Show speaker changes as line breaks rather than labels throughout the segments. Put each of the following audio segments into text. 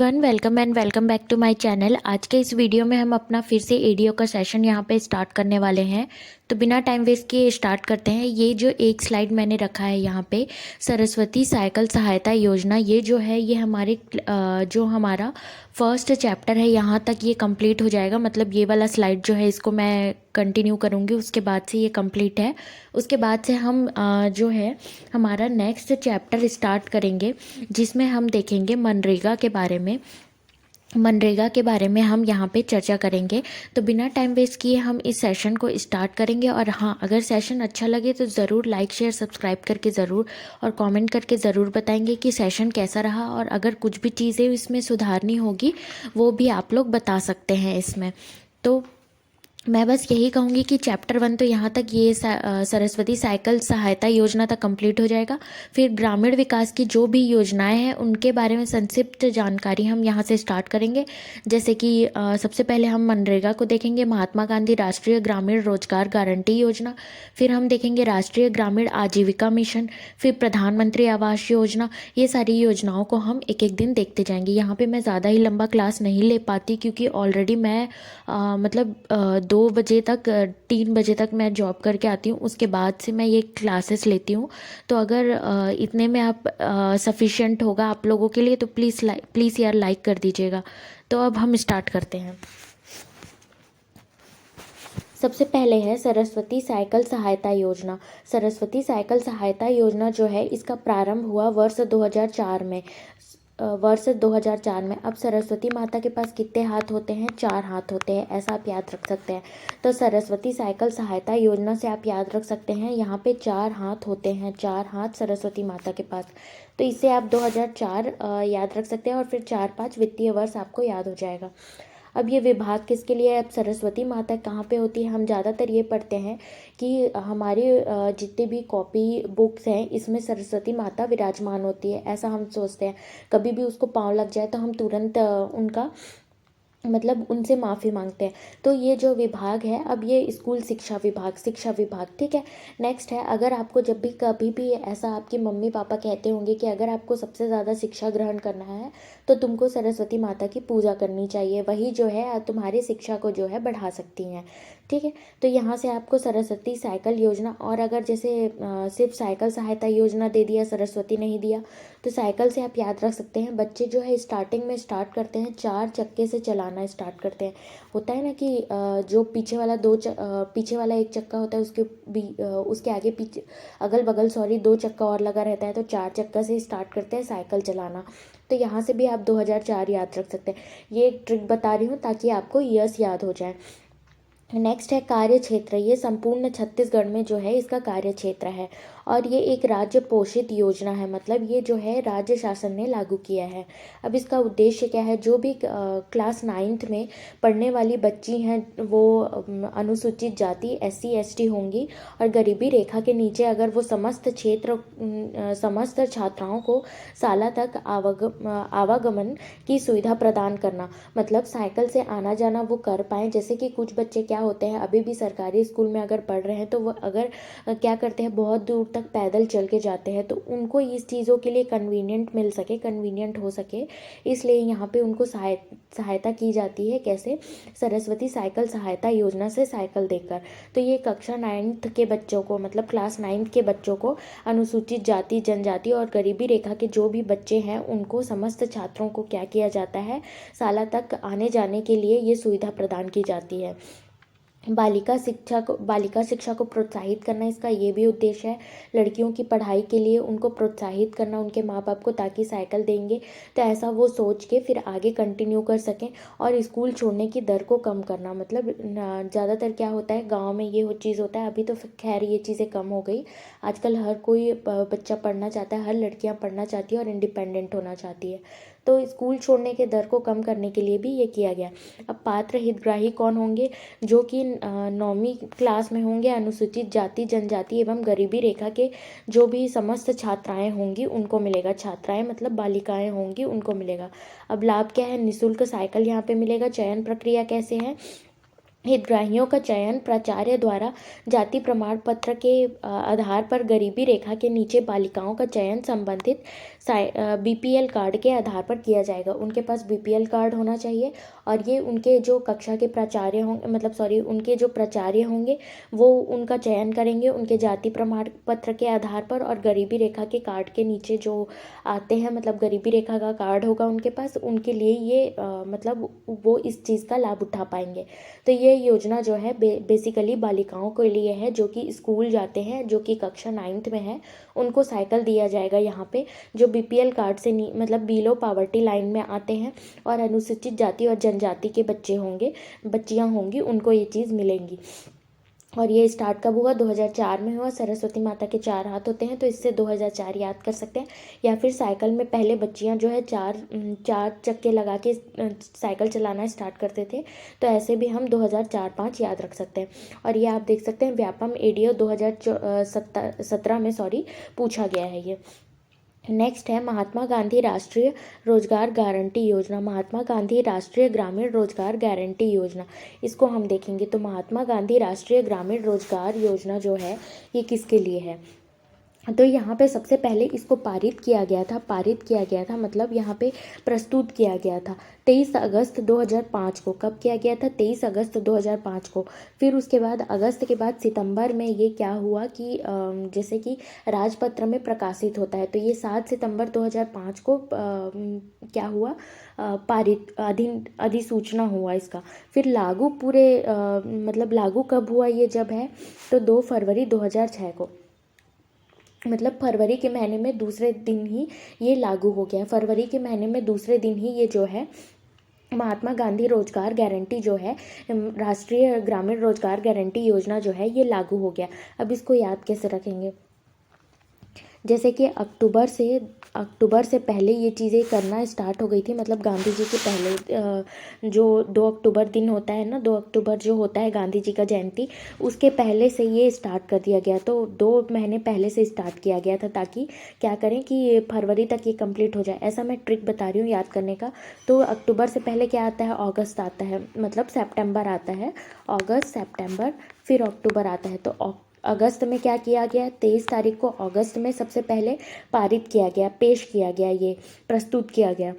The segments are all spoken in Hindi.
Welcome and welcome back to my channel. आज के इस वीडियो में हम अपना फिर से एडीओ का सेशन यहाँ पे स्टार्ट करने वाले हैं। तो बिना टाइम वेस्ट किए स्टार्ट करते हैं। ये जो एक स्लाइड मैंने रखा है यहाँ पे, सरस्वती साइकिल सहायता योजना, ये जो है ये हमारे जो हमारा फर्स्ट चैप्टर है यहाँ तक ये कंप्लीट हो जाएगा। मतलब ये वाला स्लाइड जो है इसको मैं कंटिन्यू करूँगी, उसके बाद से ये कंप्लीट है। उसके बाद से हम जो है हमारा नेक्स्ट चैप्टर स्टार्ट करेंगे, जिसमें हम देखेंगे मनरेगा के बारे में। मनरेगा के बारे में हम यहाँ पे चर्चा करेंगे। तो बिना टाइम वेस्ट किए हम इस सेशन को स्टार्ट करेंगे। और हाँ, अगर सेशन अच्छा लगे तो ज़रूर लाइक शेयर सब्सक्राइब करके ज़रूर और कमेंट करके ज़रूर बताएंगे कि सेशन कैसा रहा। और अगर कुछ भी चीज़ें इसमें सुधारनी होगी वो भी आप लोग बता सकते हैं इसमें। तो मैं बस यही कहूँगी कि चैप्टर 1 तो यहाँ तक ये सरस्वती साइकिल सहायता योजना तक कंप्लीट हो जाएगा। फिर ग्रामीण विकास की जो भी योजनाएं हैं उनके बारे में संक्षिप्त जानकारी हम यहाँ से स्टार्ट करेंगे। जैसे कि सबसे पहले हम मनरेगा को देखेंगे, महात्मा गांधी राष्ट्रीय ग्रामीण रोजगार गारंटी योजना। फिर हम देखेंगे राष्ट्रीय ग्रामीण आजीविका मिशन, फिर प्रधानमंत्री आवास योजना। ये सारी योजनाओं को हम एक एक दिन देखते जाएंगे। यहाँ पे मैं ज़्यादा ही लंबा क्लास नहीं ले पाती, क्योंकि ऑलरेडी मैं मतलब 2 बजे तक 3 बजे तक मैं जॉब करके आती हूँ। उसके बाद से मैं ये क्लासेस लेती हूँ। तो अगर इतने में आप सफिशिएंट होगा आप लोगों के लिए तो प्लीज़ यार लाइक कर दीजिएगा। तो अब हम स्टार्ट करते हैं। सबसे पहले है सरस्वती साइकिल सहायता योजना। सरस्वती साइकिल सहायता योजना जो है इसका प्रारंभ हुआ वर्ष 2004 में। अब सरस्वती माता के पास कितने हाथ होते हैं? 4 हाथ होते हैं, ऐसा आप याद रख सकते हैं। तो सरस्वती साइकिल सहायता योजना से आप याद रख सकते हैं यहाँ पे 4 हाथ होते हैं, 4 हाथ सरस्वती माता के पास। तो इससे आप 2004 याद रख सकते हैं और फिर 4-5 वित्तीय वर्ष आपको याद हो जाएगा। अब ये विभाग किसके लिए है? अब सरस्वती माता कहाँ पे होती है? हम ज़्यादातर ये पढ़ते हैं कि हमारे जितने भी कॉपी बुक्स हैं इसमें सरस्वती माता विराजमान होती है, ऐसा हम सोचते हैं। कभी भी उसको पाँव लग जाए तो हम तुरंत उनका मतलब उनसे माफ़ी मांगते हैं। तो ये जो विभाग है, अब ये स्कूल शिक्षा विभाग, ठीक है। नेक्स्ट है, अगर आपको जब भी कभी भी ऐसा आपके मम्मी पापा कहते होंगे कि अगर आपको सबसे ज़्यादा शिक्षा ग्रहण करना है तो तुमको सरस्वती माता की पूजा करनी चाहिए, वही जो है तुम्हारी शिक्षा को जो है बढ़ा सकती हैं, ठीक है। तो यहाँ से आपको सरस्वती साइकिल योजना, और अगर जैसे सिर्फ साइकिल सहायता योजना दे दिया, सरस्वती नहीं दिया, तो साइकिल से आप याद रख सकते हैं बच्चे जो है स्टार्टिंग में स्टार्ट करते हैं 4 चक्के से चलाना स्टार्ट करते हैं। होता है ना कि जो पीछे वाला एक चक्का होता है उसके आगे पीछे अगल बगल 2 चक्का और लगा रहता है, तो 4 चक्का से स्टार्ट करते हैं साइकिल चलाना। तो यहाँ से भी आप 2004 याद रख सकते हैं। ये एक ट्रिक बता रही हूँ ताकि आपको ईयर्स याद हो जाए। नेक्स्ट है कार्य क्षेत्र। ये संपूर्ण छत्तीसगढ़ में जो है इसका कार्य क्षेत्र है, और ये एक राज्य पोषित योजना है, मतलब ये जो है राज्य शासन ने लागू किया है। अब इसका उद्देश्य क्या है? जो भी क्लास 9th में पढ़ने वाली बच्ची हैं वो अनुसूचित जाति SC ST होंगी और गरीबी रेखा के नीचे, अगर वो समस्त छात्राओं को साला तक आवागमन की सुविधा प्रदान करना, मतलब साइकिल से आना जाना वो कर पाएँ। जैसे कि कुछ बच्चे क्या होते हैं, अभी भी सरकारी स्कूल में अगर पढ़ रहे हैं तो वो अगर क्या करते हैं, बहुत दूर तक पैदल चल के जाते हैं, तो उनको इस चीज़ों के लिए कन्वीनियंट हो सके, इसलिए यहाँ पे उनको सहायता की जाती है। कैसे? सरस्वती साइकिल सहायता योजना से साइकिल देकर। तो ये कक्षा 9th के बच्चों को, मतलब क्लास 9th के बच्चों को, अनुसूचित जाति जनजाति और गरीबी रेखा के जो भी बच्चे हैं उनको, समस्त छात्रों को क्या किया जाता है, साला तक आने जाने के लिए ये सुविधा प्रदान की जाती है। बालिका शिक्षा को प्रोत्साहित करना इसका ये भी उद्देश्य है। लड़कियों की पढ़ाई के लिए उनको प्रोत्साहित करना उनके माँ बाप को, ताकि साइकिल देंगे तो ऐसा वो सोच के फिर आगे कंटिन्यू कर सकें। और स्कूल छोड़ने की दर को कम करना, मतलब ज़्यादातर क्या होता है गांव में ये चीज़ होता है। अभी तो खैर ये चीज़ें कम हो गई, आजकल हर कोई बच्चा पढ़ना चाहता है, हर लड़कियाँ पढ़ना चाहती है और इंडिपेंडेंट होना चाहती है। तो स्कूल छोड़ने के दर को कम करने के लिए भी ये किया गया। अब पात्र हितग्राही कौन होंगे? जो कि 9वीं क्लास में होंगे, अनुसूचित जाति जनजाति एवं गरीबी रेखा के जो भी समस्त छात्राएं होंगी उनको मिलेगा। छात्राएं मतलब बालिकाएं होंगी, उनको मिलेगा। अब लाभ क्या है? निःशुल्क साइकिल यहाँ पे मिलेगा। चयन प्रक्रिया कैसे है? हितग्राहियों का चयन प्राचार्य द्वारा जाति प्रमाण पत्र के आधार पर, गरीबी रेखा के नीचे बालिकाओं का चयन संबंधित बीपीएल कार्ड के आधार पर किया जाएगा। उनके पास बीपीएल कार्ड होना चाहिए और ये उनके जो कक्षा के प्राचार्य होंगे, मतलब सॉरी, उनके जो प्राचार्य होंगे वो उनका चयन करेंगे उनके जाति प्रमाण पत्र के आधार पर, और गरीबी रेखा के कार्ड के नीचे जो आते हैं, मतलब गरीबी रेखा का कार्ड होगा उनके पास, उनके लिए ये मतलब वो इस चीज़ का लाभ उठा पाएंगे। तो ये योजना जो है बेसिकली बालिकाओं के लिए है जो कि स्कूल जाते हैं, जो कि कक्षा 9th में है, उनको साइकिल दिया जाएगा यहाँ पे। जो बीपीएल कार्ड से मतलब बिलो पावर्टी लाइन में आते हैं और अनुसूचित जाति और जनजाति के बच्चे होंगे, बच्चियाँ होंगी, उनको ये चीज़ मिलेंगी। और ये स्टार्ट कब हुआ? 2004 में हुआ। सरस्वती माता के 4 हाथ होते हैं तो इससे 2004 याद कर सकते हैं। या फिर साइकिल में पहले बच्चियां जो है चार चक्के लगा के साइकिल चलाना स्टार्ट करते थे, तो ऐसे भी हम 2004-5 याद रख सकते हैं। और ये आप देख सकते हैं व्यापम एडीओ 2017 में पूछा गया है ये। नेक्स्ट है महात्मा गांधी राष्ट्रीय रोजगार गारंटी योजना। महात्मा गांधी राष्ट्रीय ग्रामीण रोजगार गारंटी योजना, इसको हम देखेंगे। तो महात्मा गांधी राष्ट्रीय ग्रामीण रोजगार योजना जो है ये किसके लिए है? तो यहाँ पे सबसे पहले इसको पारित किया गया था, मतलब यहाँ पे प्रस्तुत किया गया था 23 अगस्त 2005 को। कब किया गया था? 23 अगस्त 2005 को। फिर उसके बाद अगस्त के बाद सितंबर में ये क्या हुआ कि जैसे कि राजपत्र में प्रकाशित होता है, तो ये 7 सितंबर 2005 को क्या हुआ? पारित अधिसूचना हुआ इसका। फिर लागू पूरे मतलब लागू कब हुआ ये जब है? तो 2 फरवरी 2006 को, मतलब फरवरी के महीने में दूसरे दिन ही ये लागू हो गया। फरवरी के महीने में दूसरे दिन ही ये जो है महात्मा गांधी रोजगार गारंटी जो है, राष्ट्रीय ग्रामीण रोजगार गारंटी योजना जो है ये लागू हो गया। अब इसको याद कैसे रखेंगे? जैसे कि अक्टूबर से पहले ये चीज़ें करना स्टार्ट हो गई थी, मतलब गांधी जी के पहले जो 2 अक्टूबर दिन होता है ना, 2 अक्टूबर जो होता है गांधी जी का जयंती, उसके पहले से ये स्टार्ट कर दिया गया। तो 2 महीने पहले से स्टार्ट किया गया था ताकि क्या करें कि फरवरी तक ये कंप्लीट हो जाए। ऐसा मैं ट्रिक बता रही हूँ याद करने का। तो अक्टूबर से पहले क्या आता है? अगस्त आता है, मतलब सितंबर आता है, अगस्त, सितंबर, फिर अक्टूबर आता है। तो अगस्त में क्या किया गया? 23 तारीख को अगस्त में सबसे पहले पारित किया गया, पेश किया गया, ये प्रस्तुत किया गया।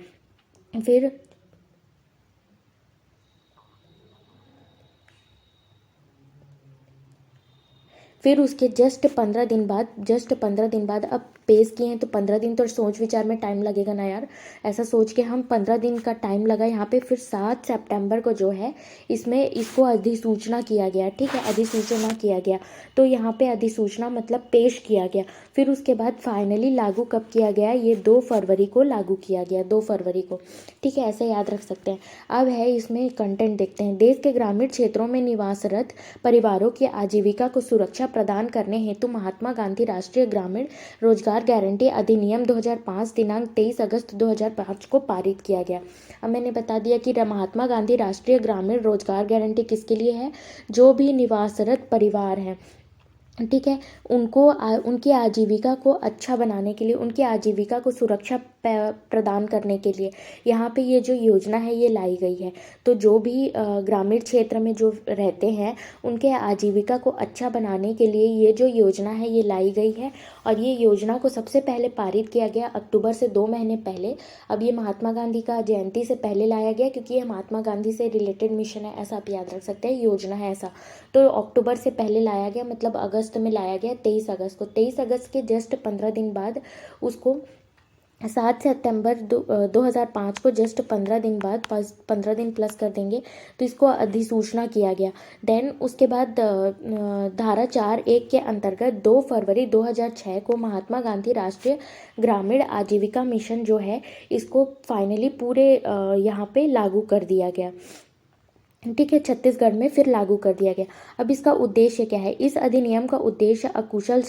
फिर उसके जस्ट 15 दिन बाद अब पेश किए हैं, तो 15 दिन तो सोच विचार में टाइम लगेगा ना यार। ऐसा सोच के हम 15 दिन का टाइम लगा यहाँ पे। फिर 7 सितंबर को जो है इसको अधिसूचना किया गया, ठीक है, अधिसूचना किया गया। तो यहाँ पे अधिसूचना मतलब पेश किया गया। फिर उसके बाद फाइनली लागू कब किया गया? ये 2 फरवरी को लागू किया गया, 2 फरवरी को, ठीक है, ऐसे याद रख सकते हैं। अब है इसमें कंटेंट देखते हैं। देश के ग्रामीण क्षेत्रों में निवासरत परिवारों की आजीविका को सुरक्षा प्रदान करने हेतु महात्मा गांधी राष्ट्रीय ग्रामीण रोजगार गारंटी अधिनियम 2005 दिनांक 23 अगस्त 2005 को पारित किया गया। अब मैंने बता दिया कि महात्मा गांधी राष्ट्रीय ग्रामीण रोजगार गारंटी किसके लिए है? जो भी निवासरत परिवार हैं, ठीक है, उनकी आजीविका को अच्छा बनाने के लिए, उनकी आजीविका को सुरक्षा प्रदान करने के लिए यहाँ पे ये जो योजना है ये लाई गई है। तो जो भी ग्रामीण क्षेत्र में जो रहते हैं उनके आजीविका को अच्छा बनाने के लिए ये जो योजना है ये लाई गई है। और ये योजना को सबसे पहले पारित किया गया अक्टूबर से 2 महीने पहले। अब ये महात्मा गांधी का जयंती से पहले लाया गया क्योंकि ये महात्मा गांधी से रिलेटेड मिशन है, ऐसा आप याद रख सकते हैं, योजना है ऐसा। तो अक्टूबर से पहले लाया गया, मतलब अगस्त में लाया गया, 23 अगस्त को। 23 अगस्त के जस्ट 15 दिन बाद उसको 7 सितंबर 2005 को जस्ट 15 दिन बाद, 15 दिन प्लस कर देंगे तो इसको अधिसूचना किया गया। देन उसके बाद धारा 4(1) के अंतर्गत 2 फरवरी 2006 को महात्मा गांधी राष्ट्रीय ग्रामीण आजीविका मिशन जो है इसको फाइनली पूरे यहाँ पे लागू कर दिया गया, ठीक है, छत्तीसगढ़ में फिर लागू कर दिया गया। अब इसका उद्देश्य क्या है? इस अधिनियम का उद्देश्य अकुशल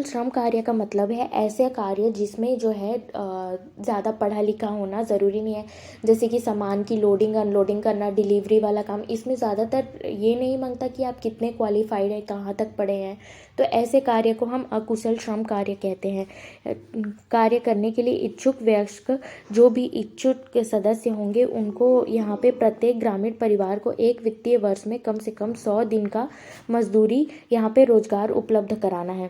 श्रम कार्य का मतलब है ऐसे कार्य जिसमें जो है ज़्यादा पढ़ा लिखा होना ज़रूरी नहीं है, जैसे कि सामान की लोडिंग अनलोडिंग करना, डिलीवरी वाला काम। इसमें ज़्यादातर ये नहीं मांगता कि आप कितने क्वालिफाइड हैं, कहाँ तक पढ़े हैं। तो ऐसे कार्य को हम अकुशल श्रम कार्य कहते हैं। कार्य करने के लिए इच्छुक वयस्क जो भी इच्छुक सदस्य होंगे उनको यहाँ पे प्रत्येक ग्रामीण परिवार को एक वित्तीय वर्ष में कम से कम 100 दिन का मजदूरी यहाँ पे रोजगार उपलब्ध कराना है।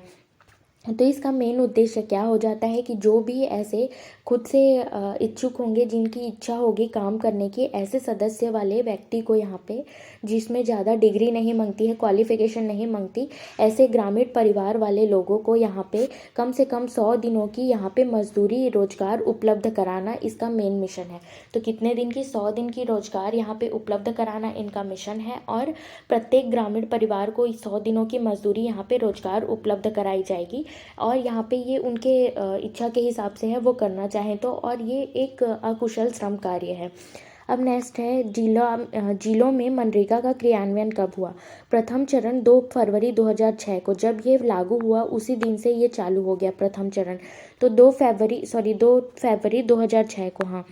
तो इसका मेन उद्देश्य क्या हो जाता है कि जो भी ऐसे खुद से इच्छुक होंगे, जिनकी इच्छा होगी काम करने की, ऐसे सदस्य वाले व्यक्ति को यहाँ पे, जिसमें ज़्यादा डिग्री नहीं मांगती है, क्वालिफिकेशन नहीं मांगती, ऐसे ग्रामीण परिवार वाले लोगों को यहाँ पे कम से कम 100 दिनों की यहाँ पे मजदूरी रोजगार उपलब्ध कराना इसका मेन मिशन है। तो कितने दिन की? 100 दिन की रोजगार यहाँ पे उपलब्ध कराना इनका मिशन है, और प्रत्येक ग्रामीण परिवार को 100 दिनों की मजदूरी यहाँ पे रोजगार उपलब्ध कराई जाएगी। और यहाँ पे ये उनके इच्छा के हिसाब से है, वो करना चाहें तो, और ये एक अकुशल श्रम कार्य है। अब नेक्स्ट है जिलों में मनरेगा का क्रियान्वयन कब हुआ? प्रथम चरण 2 फरवरी 2006 को, जब ये लागू हुआ उसी दिन से ये चालू हो गया प्रथम चरण। तो 2 फरवरी 2006 को, हाँ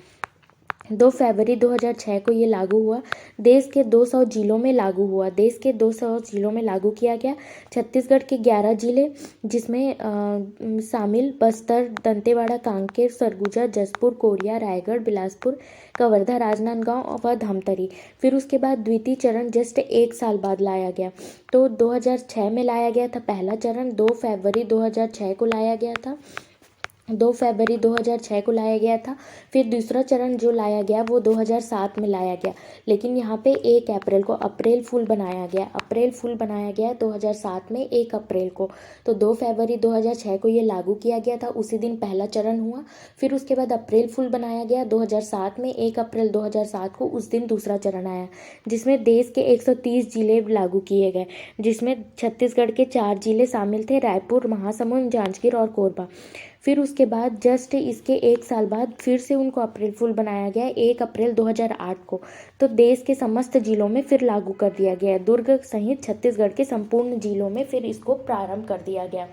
2 फरवरी 2006 को ये लागू हुआ। देश के 200 जिलों में लागू हुआ, देश के 200 जिलों में लागू किया गया। छत्तीसगढ़ के 11 जिले, जिसमें शामिल बस्तर, दंतेवाड़ा, कांकेर, सरगुजा, जसपुर, कोरिया, रायगढ़, बिलासपुर, कवर्धा, राजनांदगांव व धमतरी। फिर उसके बाद द्वितीय चरण जस्ट 1 साल बाद लाया गया। तो 2006 में लाया गया था पहला चरण, 2 फरवरी 2006 को लाया गया था, 2 फरवरी 2006 को लाया गया था। फिर दूसरा चरण जो लाया गया वो 2007 में लाया गया, लेकिन यहाँ पे 1 अप्रैल को अप्रैल फूल बनाया गया, अप्रैल फूल बनाया गया 2007 में 1 अप्रैल को। तो 2 फरवरी 2006 को ये लागू किया गया था, उसी दिन पहला चरण हुआ। फिर उसके बाद अप्रैल फूल बनाया गया 2007 में, 1 अप्रैल 2007 को उस दिन दूसरा चरण आया, जिसमें देश के 130 जिले लागू किए गए, जिसमें छत्तीसगढ़ के 4 जिले शामिल थे, रायपुर, महासमुंद, जांजगीर और कोरबा। फिर उसके बाद जस्ट इसके 1 साल बाद फिर से उनको अप्रैल फूल बनाया गया 1 अप्रैल 2008 को। तो देश के समस्त जिलों में फिर लागू कर दिया गया, दुर्ग सहित छत्तीसगढ़ के संपूर्ण जिलों में फिर इसको प्रारंभ कर दिया गया।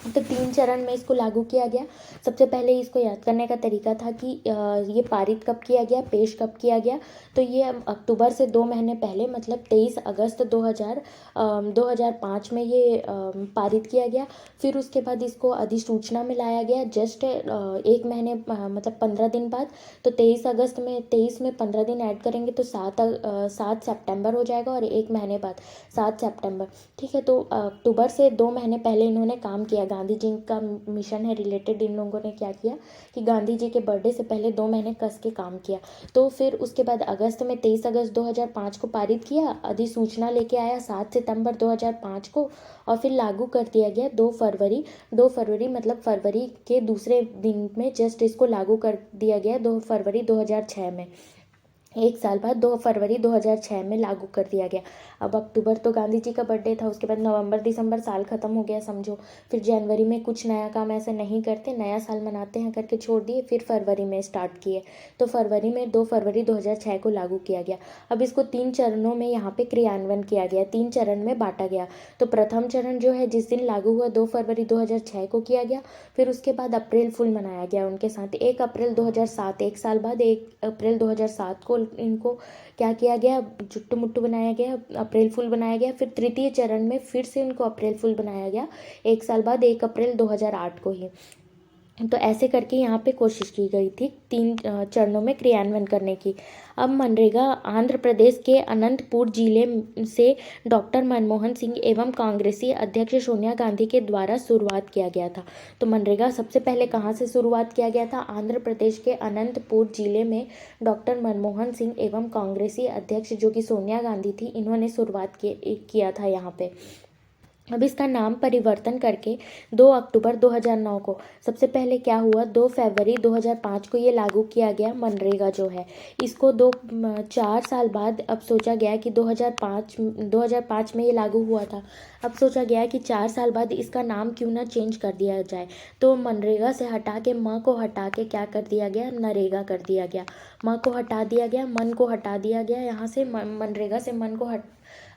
तो 3 चरण में इसको लागू किया गया। सबसे पहले इसको याद करने का तरीका था कि ये पारित कब किया गया, पेश कब किया गया। तो ये अक्टूबर से 2 महीने पहले, मतलब 23 अगस्त 2005 में ये पारित किया गया। फिर उसके बाद इसको अधिसूचना में लाया गया जस्ट 1 महीने मतलब 15 दिन बाद। तो 23 अगस्त में 23 में 15 दिन ऐड करेंगे तो 7 सितंबर हो जाएगा, और 1 महीने बाद 7 सितंबर। ठीक है, तो अक्टूबर से 2 महीने पहले इन्होंने काम किया। गांधी जी का मिशन है रिलेटेड, इन लोगों ने क्या किया कि गांधी जी के बर्थडे से पहले 2 महीने कस के काम किया। तो फिर उसके बाद अगस्त में 23 अगस्त 2005 को पारित किया, अधिसूचना लेके आया 7 सितंबर 2005 को, और फिर लागू कर दिया गया 2 फरवरी मतलब फरवरी के दूसरे दिन में जस्ट इसको लागू कर दिया गया 2 फरवरी 2006 में। 1 साल बाद 2 फरवरी 2006 में लागू कर दिया गया। अब अक्टूबर तो गांधी जी का बर्थडे था, उसके बाद नवंबर दिसंबर साल ख़त्म हो गया समझो। फिर जनवरी में कुछ नया काम ऐसे नहीं करते, नया साल मनाते हैं करके छोड़ दिए, फिर फरवरी में स्टार्ट किए। तो फरवरी में 2 फरवरी 2006 को लागू किया गया। अब इसको 3 चरणों में यहाँ पे क्रियान्वयन किया गया, 3 चरण में बांटा गया। तो प्रथम चरण जो है जिस दिन लागू हुआ 2 फरवरी 2006 को किया गया। फिर उसके बाद अप्रैल फूल मनाया गया उनके साथ 1 अप्रैल 2007, 1 साल बाद 1 अप्रैल 2007 को इनको क्या किया गया, जुट्टू मुट्टू बनाया गया, अप्रैल फूल बनाया गया। फिर तृतीय चरण में फिर से इनको अप्रैल फूल बनाया गया 1 साल बाद 1 अप्रैल 2008 को ही। तो ऐसे करके यहाँ पे कोशिश की गई थी 3 चरणों में क्रियान्वयन करने की। अब मनरेगा आंध्र प्रदेश के अनंतपुर जिले से डॉक्टर मनमोहन सिंह एवं कांग्रेसी अध्यक्ष सोनिया गांधी के द्वारा शुरुआत किया गया था। तो मनरेगा सबसे पहले कहाँ से शुरुआत किया गया था? आंध्र प्रदेश के अनंतपुर जिले में डॉक्टर मनमोहन सिंह एवं कांग्रेसी अध्यक्ष जो कि सोनिया गांधी थी, इन्होंने शुरुआत किया था यहाँ पे। अब इसका नाम परिवर्तन करके 2 अक्टूबर 2009 को, सबसे पहले क्या हुआ 2 फरवरी 2005 को ये लागू किया गया मनरेगा जो है। इसको 4 साल बाद अब सोचा गया कि 2005 में ये लागू हुआ था। अब सोचा गया कि 4 साल बाद इसका नाम क्यों ना चेंज कर दिया जाए। तो मनरेगा से हटा के म को हटा के क्या कर दिया गया, नरेगा कर दिया गया। म को हटा दिया गया, मन को हटा दिया गया, यहाँ से मनरेगा से मन को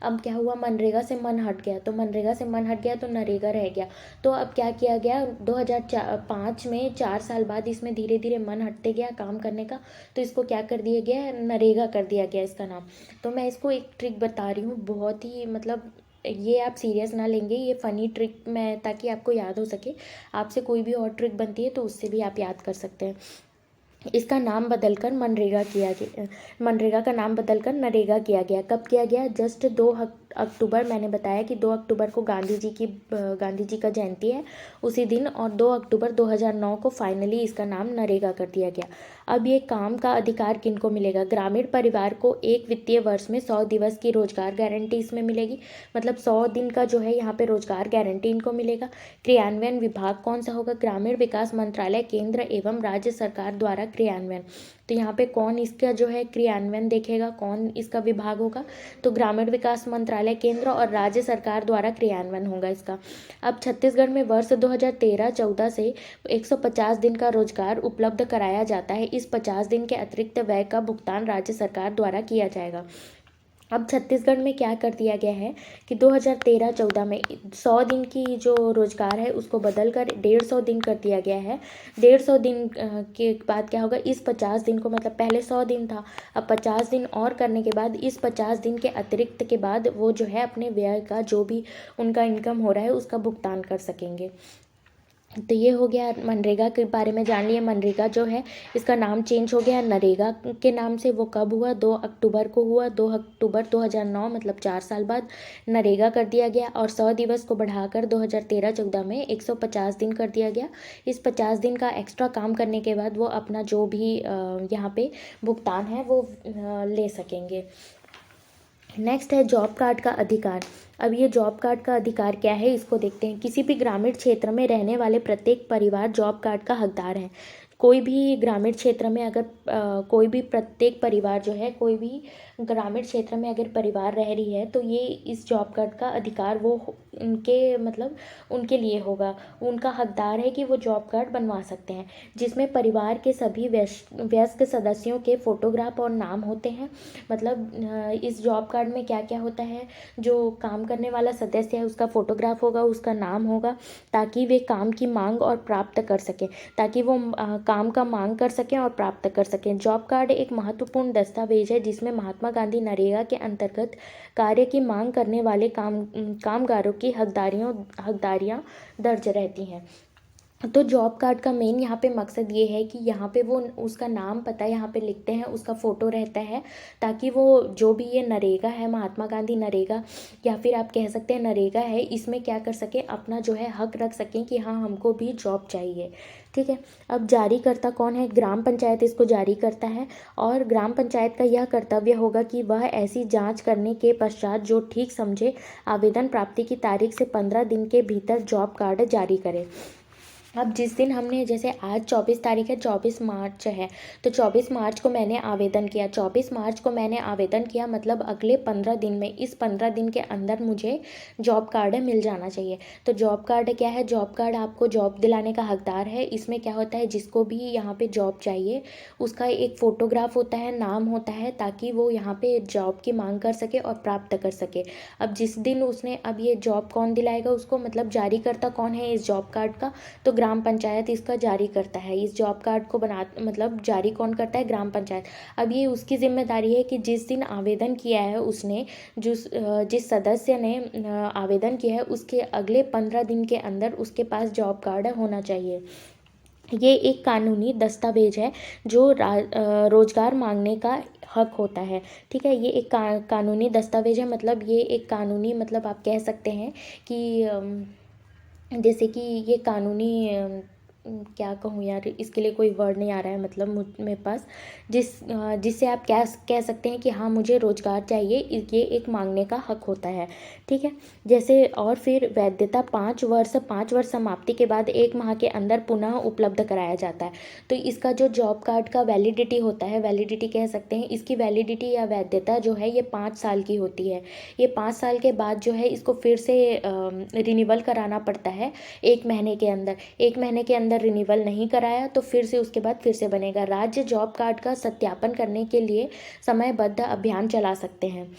अब क्या हुआ, मनरेगा से मन हट गया, तो मनरेगा से मन हट गया तो नरेगा रह गया। तो अब क्या किया गया 2005 में 4 साल बाद इसमें धीरे धीरे मन हटते गया काम करने का, तो इसको क्या कर दिया गया, नरेगा कर दिया गया इसका नाम। तो मैं इसको एक ट्रिक बता रही हूँ, बहुत ही मतलब ये आप सीरियस ना लेंगे, ये फ़नी ट्रिक मैं ताकि आपको याद हो सके। आपसे कोई भी और ट्रिक बनती है तो उससे भी आप याद कर सकते हैं। इसका नाम बदलकर मनरेगा किया गया, मनरेगा का नाम बदलकर नरेगा किया गया। कब किया गया, जस्ट अक्टूबर मैंने बताया कि 2 अक्टूबर को गांधी जी का जयंती है उसी दिन, और 2 अक्टूबर 2009 को फाइनली इसका नाम नरेगा कर दिया गया। अब ये काम का अधिकार किनको मिलेगा? ग्रामीण परिवार को एक वित्तीय वर्ष में 100 दिवस की रोजगार गारंटी इसमें मिलेगी, मतलब 100 दिन का जो है यहाँ पे रोजगार गारंटी इनको मिलेगा। क्रियान्वयन विभाग कौन सा होगा? ग्रामीण विकास मंत्रालय केंद्र एवं राज्य सरकार द्वारा क्रियान्वयन। तो यहाँ पे कौन इसका जो है क्रियान्वयन देखेगा, कौन इसका विभाग होगा? तो ग्रामीण विकास मंत्रालय केंद्र और राज्य सरकार द्वारा क्रियान्वयन होगा इसका। अब छत्तीसगढ़ में वर्ष 2013-14 से 150 दिन का रोजगार उपलब्ध कराया जाता है। इस 50 दिन के अतिरिक्त व्यय का भुगतान राज्य सरकार द्वारा किया जाएगा। अब छत्तीसगढ़ में क्या कर दिया गया है कि 2013-14 में 100 दिन की जो रोजगार है उसको बदल कर 150 दिन कर दिया गया है। 150 दिन के बाद क्या होगा, इस 50 दिन को, मतलब पहले 100 दिन था, अब 50 दिन और करने के बाद इस 50 दिन के अतिरिक्त के बाद वो जो है अपने व्यय का जो भी उनका इनकम हो रहा है उसका भुगतान कर सकेंगे। तो ये हो गया मनरेगा के बारे में जान लिया। मनरेगा जो है इसका नाम चेंज हो गया नरेगा के नाम से। वो कब हुआ? 2 अक्टूबर को हुआ। 2 अक्टूबर 2009, मतलब 4 साल बाद नरेगा कर दिया गया, और 100 दिवस को बढ़ाकर 2013-14 में 150 दिन कर दिया गया। इस 50 दिन का एक्स्ट्रा काम करने के बाद वो अपना जो भी यहाँ पे भुगतान है वो ले सकेंगे। नेक्स्ट है जॉब कार्ड का अधिकार। अब ये जॉब कार्ड का अधिकार क्या है इसको देखते हैं। किसी भी ग्रामीण क्षेत्र में रहने वाले प्रत्येक परिवार जॉब कार्ड का हकदार है। कोई भी ग्रामीण क्षेत्र में अगर कोई भी प्रत्येक परिवार जो है, कोई भी ग्रामीण क्षेत्र में अगर परिवार रह रही है तो ये इस जॉब कार्ड का अधिकार वो उनके, मतलब उनके लिए होगा, उनका हकदार है कि वो जॉब कार्ड बनवा सकते हैं, जिसमें परिवार के सभी वयस्क सदस्यों के फोटोग्राफ और नाम होते हैं। मतलब इस जॉब कार्ड में क्या क्या होता है, जो काम करने वाला सदस्य है उसका फोटोग्राफ होगा, उसका नाम होगा, ताकि वे काम की मांग और प्राप्त कर सकें, ताकि वो काम का मांग कर सकें और प्राप्त कर सकें। जॉब कार्ड एक महत्वपूर्ण दस्तावेज है जिसमें महात्मा गांधी नरेगा के अंतर्गत कार्य की मांग करने वाले कामगारों की हकदारियां दर्ज रहती हैं। तो जॉब कार्ड का मेन यहाँ पे मकसद ये है कि यहाँ पे वो उसका नाम पता यहाँ पे लिखते हैं, उसका फ़ोटो रहता है, ताकि वो जो भी ये नरेगा है, महात्मा गांधी नरेगा, या फिर आप कह सकते हैं नरेगा है, इसमें क्या कर सकें, अपना जो है हक रख सकें कि हाँ हमको भी जॉब चाहिए। ठीक है। अब जारीकर्ता कौन है? ग्राम पंचायत इसको जारी करता है, और ग्राम पंचायत का यह कर्तव्य होगा कि वह ऐसी जांच करने के पश्चात जो ठीक समझे आवेदन प्राप्ति की तारीख से 15 दिन के भीतर जॉब कार्ड जारी करे। अब जिस दिन हमने, जैसे आज 24 तारीख है, 24 मार्च है, तो 24 मार्च को मैंने आवेदन किया, 24 मार्च को मैंने आवेदन किया, मतलब अगले 15 दिन में, इस 15 दिन के अंदर मुझे जॉब कार्ड मिल जाना चाहिए। तो जॉब कार्ड क्या है? जॉब कार्ड आपको जॉब दिलाने का हकदार है। इसमें क्या होता है, जिसको भी यहाँ पे जॉब चाहिए उसका एक फ़ोटोग्राफ होता है, नाम होता है, ताकि वो यहाँ पे जॉब की मांग कर सके और प्राप्त कर सके। अब जिस दिन उसने, अब ये जॉब कौन दिलाएगा उसको, मतलब जारीकर्ता कौन है इस जॉब कार्ड का? तो ग्राम पंचायत इसका जारी करता है। इस जॉब कार्ड को मतलब जारी कौन करता है? ग्राम पंचायत। अब ये उसकी जिम्मेदारी है कि जिस दिन आवेदन किया है उसने, जिस सदस्य ने आवेदन किया है उसके अगले 15 दिन के अंदर उसके पास जॉब कार्ड होना चाहिए। ये एक कानूनी दस्तावेज है जो रोजगार मांगने का हक होता है। ठीक है, ये एक कानूनी दस्तावेज है, मतलब ये एक कानूनी, मतलब आप कह सकते हैं कि जैसे कि ये कानूनी क्या कहूँ यार, इसके लिए कोई वर्ड नहीं आ रहा है, मतलब मेरे पास, जिससे आप क्या कह सकते हैं कि हाँ मुझे रोज़गार चाहिए, ये एक मांगने का हक होता है। ठीक है, जैसे और फिर वैधता 5 वर्ष समाप्ति के बाद 1 माह के अंदर पुनः उपलब्ध कराया जाता है। तो इसका जो जॉब कार्ड का वैलिडिटी होता है, वैलिडिटी कह सकते हैं, इसकी वैलिडिटी या वैधता जो है ये 5 साल की होती है। ये 5 साल के बाद जो है इसको फिर से रिन्यूअल कराना पड़ता है 1 महीने के अंदर। 1 महीने के अंदर रिन्यूअल नहीं कराया तो फिर से उसके बाद फिर से बनेगा। राज्य जॉब कार्ड का सत्यापन करने के लिए समयबद्ध अभियान चला सकते हैं।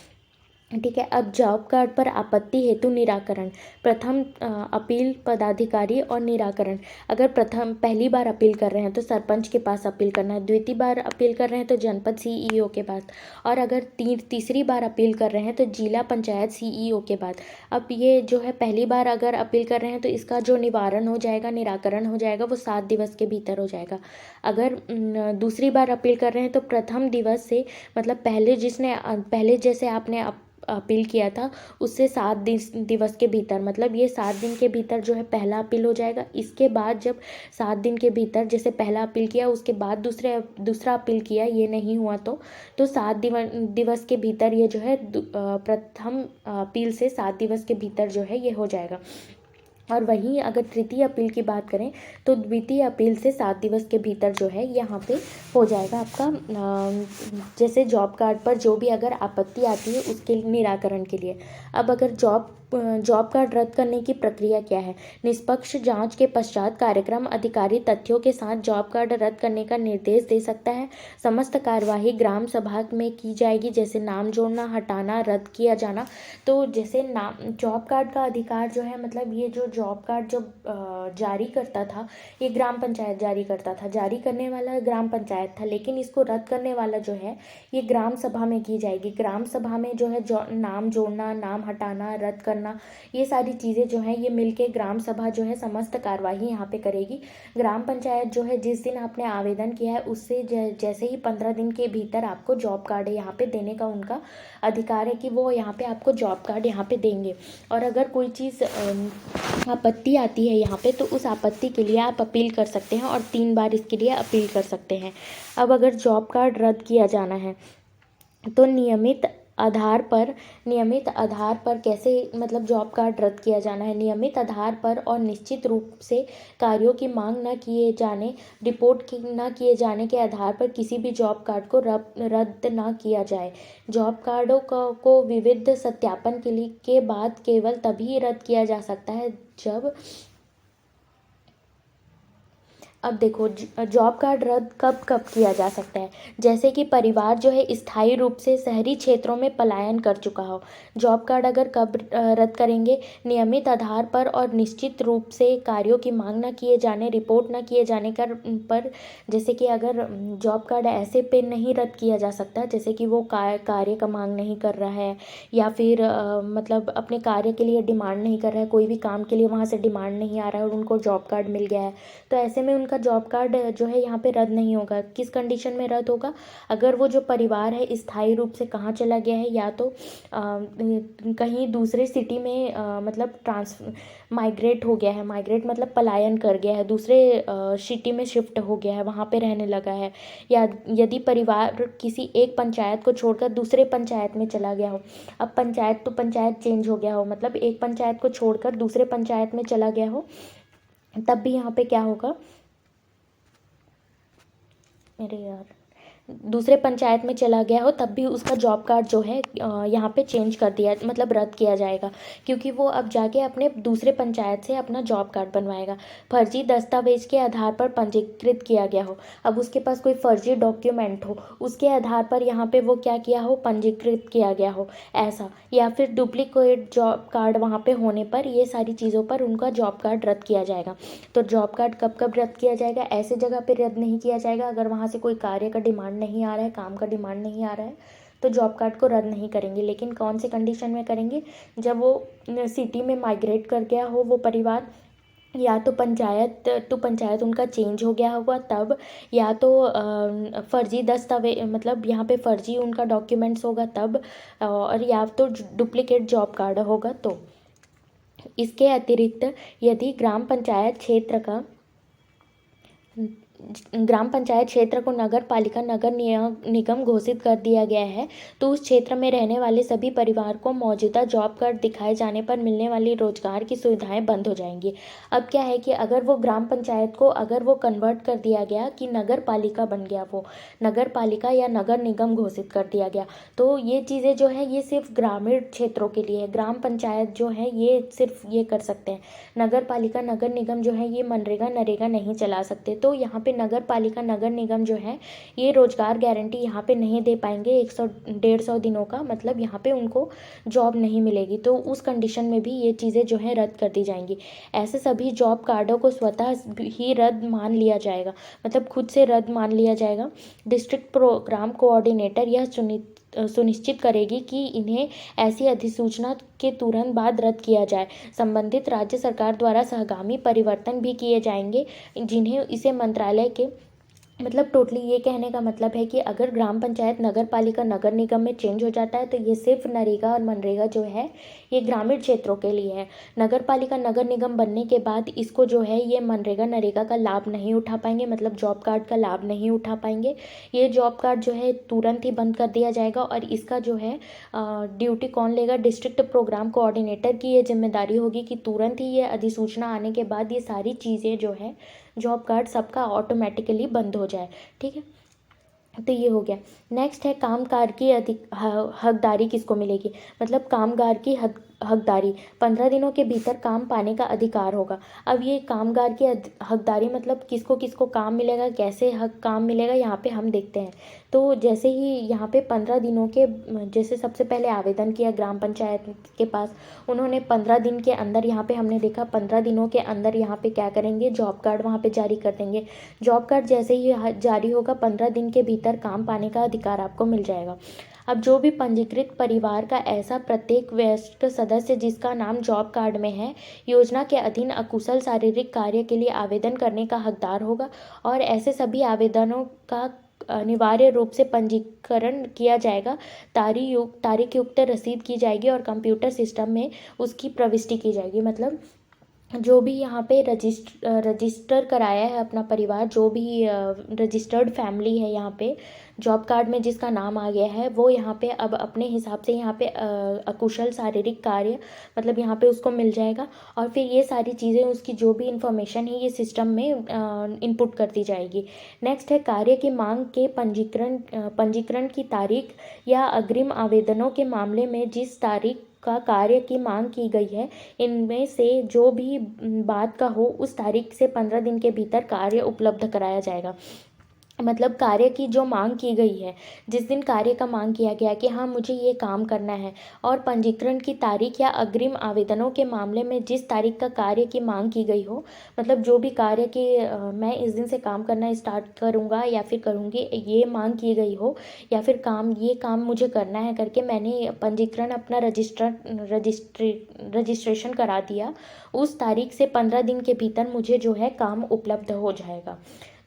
ठीक है, अब जॉब कार्ड पर आपत्ति हेतु निराकरण। प्रथम अपील पदाधिकारी और निराकरण। अगर पहली बार अपील कर रहे हैं तो सरपंच के पास अपील करना है, द्वितीय बार अपील कर रहे हैं तो जनपद सीईओ के पास, और अगर तीसरी बार अपील कर रहे हैं तो जिला पंचायत सीईओ के पास। अब ये जो है पहली बार अगर अपील कर रहे हैं तो इसका जो निवारण हो जाएगा, निराकरण हो जाएगा, वो 7 दिवस के भीतर हो जाएगा। अगर दूसरी बार अपील कर रहे हैं तो प्रथम दिवस से, मतलब पहले जैसे आपने अपील किया था उससे 7 दिवस के भीतर, मतलब ये 7 दिन के भीतर जो है पहला अपील हो जाएगा। इसके बाद जब 7 दिन के भीतर, जैसे पहला अपील किया उसके बाद दूसरा अपील किया, ये नहीं हुआ तो 7 दिवस के भीतर ये जो है प्रथम अपील से 7 दिवस के भीतर जो है ये हो जाएगा। और वहीं अगर तृतीय अपील की बात करें तो द्वितीय अपील से 7 दिवस के भीतर जो है यहाँ पे हो जाएगा आपका जैसे जॉब कार्ड पर जो भी अगर आपत्ति आती है उसके निराकरण के लिए। अब अगर जॉब कार्ड रद्द करने की प्रक्रिया क्या है। निष्पक्ष जांच के पश्चात कार्यक्रम अधिकारी तथ्यों के साथ जॉब कार्ड रद्द करने का निर्देश दे सकता है। समस्त कार्यवाही ग्राम सभा में की जाएगी, जैसे नाम जोड़ना, हटाना, रद्द किया जाना। तो जैसे नाम जॉब कार्ड का अधिकार जो है, मतलब ये जो जॉब कार्ड जब जारी करता था ये ग्राम पंचायत जारी करता था, जारी करने वाला ग्राम पंचायत था, लेकिन इसको रद्द करने वाला जो है ये ग्राम सभा में की जाएगी। ग्राम सभा में जो है नाम जोड़ना, नाम हटाना, रद्द करना, ये सारी चीज़ें जो है ये मिलके ग्राम सभा जो है समस्त कार्यवाही यहाँ पे करेगी। ग्राम पंचायत जो है जिस दिन आपने आवेदन किया है उससे जैसे ही 15 दिन के भीतर आपको जॉब कार्ड यहाँ पे देने का उनका अधिकार है कि वो यहाँ पे आपको जॉब कार्ड यहाँ पे देंगे। और अगर कोई चीज़ आपत्ति आती है यहाँ पे तो उस आपत्ति के लिए आप अपील कर सकते हैं और 3 बार इसके लिए अपील कर सकते हैं। अब अगर जॉब कार्ड रद्द किया जाना है तो नियमित आधार पर कैसे, मतलब जॉब कार्ड रद्द किया जाना है नियमित आधार पर और निश्चित रूप से कार्यों की मांग न किए जाने, रिपोर्ट न किए जाने के आधार पर किसी भी जॉब कार्ड को रद्द न किया जाए। जॉब कार्डों को विविध सत्यापन के बाद केवल तभी रद्द किया जा सकता है जब, अब देखो जॉब कार्ड रद्द कब किया जा सकता है। जैसे कि परिवार जो है स्थायी रूप से शहरी क्षेत्रों में पलायन कर चुका हो। जॉब कार्ड अगर कब रद्द करेंगे, नियमित आधार पर और निश्चित रूप से कार्यों की मांग न किए जाने, रिपोर्ट न किए जाने पर, जैसे कि अगर जॉब कार्ड ऐसे पे नहीं रद्द किया जा सकता जैसे कि वो कार्य का मांग नहीं कर रहा है या फिर मतलब अपने कार्य के लिए डिमांड नहीं कर रहा है, कोई भी काम के लिए वहाँ से डिमांड नहीं आ रहा है और उनको जॉब कार्ड मिल गया है, तो ऐसे में उनका जॉब कार्ड जो है यहाँ पे रद्द नहीं होगा। किस कंडीशन में रद्द होगा, अगर वो जो परिवार है स्थायी रूप से कहाँ चला गया है, या तो कहीं दूसरे सिटी में मतलब माइग्रेट हो गया है, माइग्रेट मतलब पलायन कर गया है, दूसरे सिटी में शिफ्ट हो गया है, वहाँ पे रहने लगा है, या यदि परिवार किसी एक पंचायत को छोड़कर दूसरे पंचायत में चला गया हो। अब पंचायत चेंज हो गया हो, मतलब एक पंचायत को छोड़कर दूसरे पंचायत में चला गया हो, तब भी यहाँ पे क्या होगा, अरे यार, दूसरे पंचायत में चला गया हो तब भी उसका जॉब कार्ड जो है यहाँ पे चेंज कर दिया, मतलब रद्द किया जाएगा, क्योंकि वो अब जाके अपने दूसरे पंचायत से अपना जॉब कार्ड बनवाएगा। फर्जी दस्तावेज के आधार पर पंजीकृत किया गया हो, अब उसके पास कोई फर्जी डॉक्यूमेंट हो, उसके आधार पर यहाँ पे वो क्या किया हो, पंजीकृत किया गया हो ऐसा, या फिर डुप्लीकेट जॉब कार्ड वहाँ पे होने पर, ये सारी चीज़ों पर उनका जॉब कार्ड रद्द किया जाएगा। तो जॉब कार्ड कब रद्द किया जाएगा, ऐसे जगह पे रद्द नहीं किया जाएगा अगर वहाँ से कोई कार्य का डिमांड नहीं आ रहा है, काम का डिमांड नहीं आ रहा है, तो जॉब कार्ड को रद्द नहीं करेंगे। लेकिन कौन से कंडीशन में करेंगे, जब वो सिटी में माइग्रेट कर गया हो वो परिवार, या तो पंचायत उनका चेंज हो गया होगा तब, या तो फर्जी दस्तावेज, मतलब यहाँ पे फर्जी उनका डॉक्यूमेंट्स होगा तब, और या तो डुप्लीकेट जॉब कार्ड होगा तो। इसके अतिरिक्त यदि ग्राम पंचायत क्षेत्र को नगर पालिका नगर निगम घोषित कर दिया गया है तो उस क्षेत्र में रहने वाले सभी परिवार को मौजूदा जॉब कार्ड दिखाए जाने पर मिलने वाली रोजगार की सुविधाएं बंद हो जाएंगी। अब क्या है कि अगर वो ग्राम पंचायत को अगर वो कन्वर्ट कर दिया गया कि नगर पालिका बन गया, वो नगर पालिका या नगर निगम घोषित कर दिया गया, तो ये चीज़ें जो है ये सिर्फ ग्रामीण क्षेत्रों के लिए है। ग्राम पंचायत जो है ये सिर्फ ये कर सकते हैं, नगर पालिका नगर निगम जो है ये मनरेगा नरेगा नहीं चला सकते। तो यहाँ पे नगर पालिका नगर निगम जो है ये रोजगार गारंटी यहाँ पे नहीं दे पाएंगे 100-150 दिनों का, मतलब यहाँ पे उनको जॉब नहीं मिलेगी, तो उस कंडीशन में भी ये चीज़ें जो है रद्द कर दी जाएंगी। ऐसे सभी जॉब कार्डों को स्वतः ही रद्द मान लिया जाएगा, मतलब खुद से रद्द मान लिया जाएगा। डिस्ट्रिक्ट प्रोग्राम कोऑर्डिनेटर यह सुनिश्चित करेगी कि इन्हें ऐसी अधिसूचना के तुरंत बाद रद्द किया जाए। संबंधित राज्य सरकार द्वारा सहगामी परिवर्तन भी किए जाएंगे जिन्हें इसे मंत्रालय के मतलब टोटली ये कहने का मतलब है कि अगर ग्राम पंचायत, नगर पालिका, नगर निगम में चेंज हो जाता है तो ये सिर्फ नरेगा और मनरेगा जो है ये ग्रामीण क्षेत्रों के लिए है। नगर पालिका, नगर निगम बनने के बाद इसको जो है ये मनरेगा, नरेगा का लाभ नहीं उठा पाएंगे, मतलब जॉब कार्ड का लाभ नहीं उठा पाएंगे। ये जॉब कार्ड जो है तुरंत ही बंद कर दिया जाएगा और इसका जो है ड्यूटी कौन लेगा? डिस्ट्रिक्ट प्रोग्राम कोऑर्डिनेटर की ये जिम्मेदारी होगी कि तुरंत ही ये अधिसूचना आने के बाद ये सारी चीज़ें जो है जॉब कार्ड सबका ऑटोमेटिकली बंद हो जाए। ठीक है, तो ये हो गया। नेक्स्ट है कामगार की हकदारी किसको मिलेगी? मतलब कामगार की हकदारी 15 दिनों के भीतर काम पाने का अधिकार होगा। अब ये कामगार की हकदारी मतलब किसको किसको काम मिलेगा, कैसे हक काम मिलेगा, यहाँ पे हम देखते हैं। तो जैसे ही यहाँ पे 15 दिनों के, जैसे सबसे पहले आवेदन किया ग्राम पंचायत के पास, उन्होंने 15 दिन के अंदर, यहाँ पे हमने देखा 15 दिनों के अंदर यहाँ पे क्या करेंगे, जॉब कार्ड वहाँ पे जारी कर देंगे। जॉब कार्ड जैसे ही जारी होगा 15 दिन के भीतर काम पाने का अधिकार आपको मिल जाएगा। अब जो भी पंजीकृत परिवार का ऐसा प्रत्येक वयस्क सदस्य जिसका नाम जॉब कार्ड में है, योजना के अधीन अकुशल शारीरिक कार्य के लिए आवेदन करने का हकदार होगा और ऐसे सभी आवेदनों का अनिवार्य रूप से पंजीकरण किया जाएगा। तारीख युक्त रसीद की जाएगी और कंप्यूटर सिस्टम में उसकी प्रविष्टि की जाएगी। मतलब जो भी यहाँ पे रजिस्टर कराया है अपना परिवार, जो भी रजिस्टर्ड फैमिली है यहाँ पे जॉब कार्ड में जिसका नाम आ गया है, वो यहाँ पे अब अपने हिसाब से यहाँ पे अकुशल शारीरिक कार्य मतलब यहाँ पे उसको मिल जाएगा और फिर ये सारी चीज़ें, उसकी जो भी इंफॉर्मेशन है ये सिस्टम में इनपुट कर दी जाएगी। नेक्स्ट है कार्य की मांग के पंजीकरण की तारीख या अग्रिम आवेदनों के मामले में जिस तारीख का कार्य की मांग की गई है, इनमें से जो भी बात का हो उस तारीख से 15 दिन के भीतर कार्य उपलब्ध कराया जाएगा। मतलब कार्य की जो मांग की गई है, जिस दिन कार्य का मांग किया गया कि हाँ मुझे ये काम करना है, और पंजीकरण की तारीख या अग्रिम आवेदनों के मामले में जिस तारीख का कार्य की मांग की गई हो, मतलब जो भी कार्य की मैं इस दिन से काम करना स्टार्ट करूँगा या फिर करूँगी, ये मांग की गई हो, या फिर ये काम मुझे करना है करके मैंने पंजीकरण अपना रजिस्ट्रेशन करा दिया, उस तारीख से 15 दिन के भीतर मुझे जो है काम उपलब्ध हो जाएगा।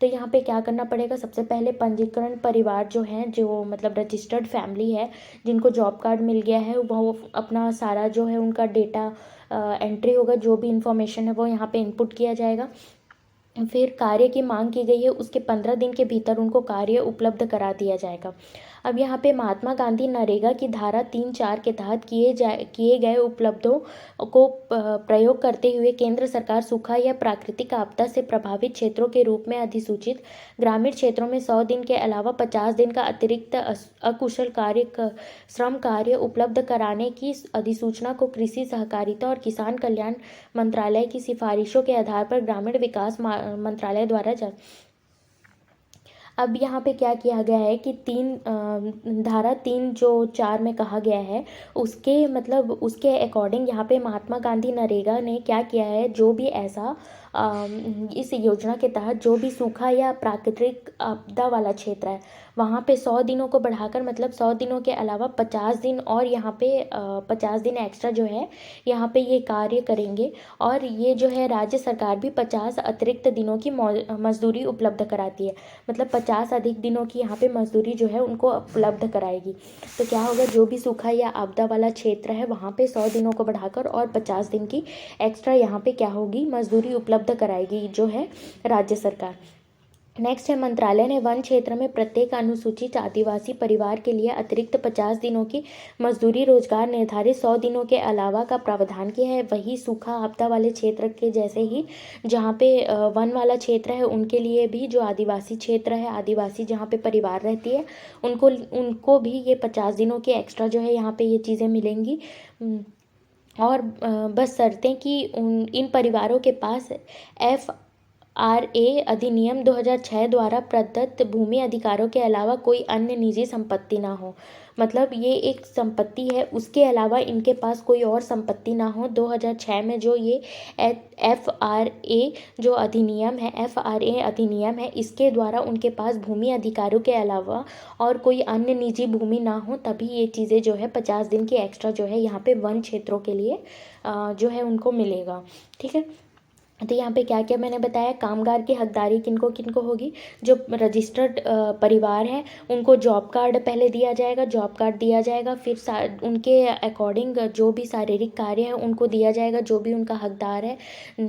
तो यहाँ पे क्या करना पड़ेगा? सबसे पहले पंजीकरण परिवार जो हैं, जो मतलब रजिस्टर्ड फैमिली है जिनको जॉब कार्ड मिल गया है, वो अपना सारा जो है उनका डेटा एंट्री होगा, जो भी इंफॉर्मेशन है वो यहाँ पे इनपुट किया जाएगा। फिर कार्य की मांग की गई है उसके 15 दिन के भीतर उनको कार्य उपलब्ध करा दिया जाएगा। अब यहाँ पे महात्मा गांधी नरेगा की धारा 3-4 के तहत किए गए उपलब्धों को प्रयोग करते हुए केंद्र सरकार सूखा या प्राकृतिक आपदा से प्रभावित क्षेत्रों के रूप में अधिसूचित ग्रामीण क्षेत्रों में 100 दिन के अलावा 50 दिन का अतिरिक्त अकुशल श्रम कार्य उपलब्ध कराने की अधिसूचना को कृषि सहकारिता और किसान कल्याण मंत्रालय की सिफारिशों के आधार पर ग्रामीण विकास मंत्रालय द्वारा अब यहाँ पे क्या किया गया है कि धारा 3 जो 4 में कहा गया है उसके मतलब उसके अकॉर्डिंग यहाँ पे महात्मा गांधी नरेगा ने क्या किया है, जो भी ऐसा इस योजना के तहत जो भी सूखा या प्राकृतिक आपदा वाला क्षेत्र है वहाँ पे 100 दिनों को बढ़ाकर मतलब 100 दिनों के अलावा 50 दिन और यहाँ पे 50 दिन एक्स्ट्रा जो है यहाँ पे ये कार्य करेंगे। और ये जो है राज्य सरकार भी 50 अतिरिक्त दिनों की मजदूरी उपलब्ध कराती है, मतलब 50 अधिक दिनों की यहाँ पे मजदूरी जो है उनको उपलब्ध कराएगी। तो क्या होगा, जो भी सूखा या आपदा वाला क्षेत्र है वहाँ पे 100 दिनों को बढ़ाकर और 50 दिन की एक्स्ट्रा यहाँ पे क्या होगी, मजदूरी उपलब्ध कराएगी जो है राज्य सरकार। नेक्स्ट है मंत्रालय ने वन क्षेत्र में प्रत्येक अनुसूचित आदिवासी परिवार के लिए अतिरिक्त 50 दिनों की मजदूरी रोजगार निर्धारित 100 दिनों के अलावा का प्रावधान किया है। वही सूखा आपदा वाले क्षेत्र के जैसे ही जहाँ पे वन वाला क्षेत्र है उनके लिए भी जो आदिवासी क्षेत्र है, आदिवासी जहाँ पे परिवार रहती है उनको भी ये 50 दिनों के एक्स्ट्रा जो है यहाँ पे ये चीज़ें मिलेंगी। और बस शर्तें कि इन परिवारों के पास FRA अधिनियम 2006 द्वारा प्रदत्त भूमि अधिकारों के अलावा कोई अन्य निजी संपत्ति ना हो। मतलब ये एक संपत्ति है, उसके अलावा इनके पास कोई और संपत्ति ना हो। 2006 में जो ये FRA जो अधिनियम है, FRA अधिनियम है, इसके द्वारा उनके पास भूमि अधिकारों के अलावा और कोई अन्य निजी भूमि ना हो, तभी ये चीज़ें जो है 50 दिन की एक्स्ट्रा जो है यहाँ पे वन क्षेत्रों के लिए जो है उनको मिलेगा। ठीक है। तो यहाँ पे क्या क्या मैंने बताया, कामगार की हकदारी किनको किनको होगी, जो रजिस्टर्ड परिवार है उनको जॉब कार्ड पहले दिया जाएगा, जॉब कार्ड दिया जाएगा, फिर उनके अकॉर्डिंग जो भी शारीरिक कार्य है उनको दिया जाएगा, जो भी उनका हकदार है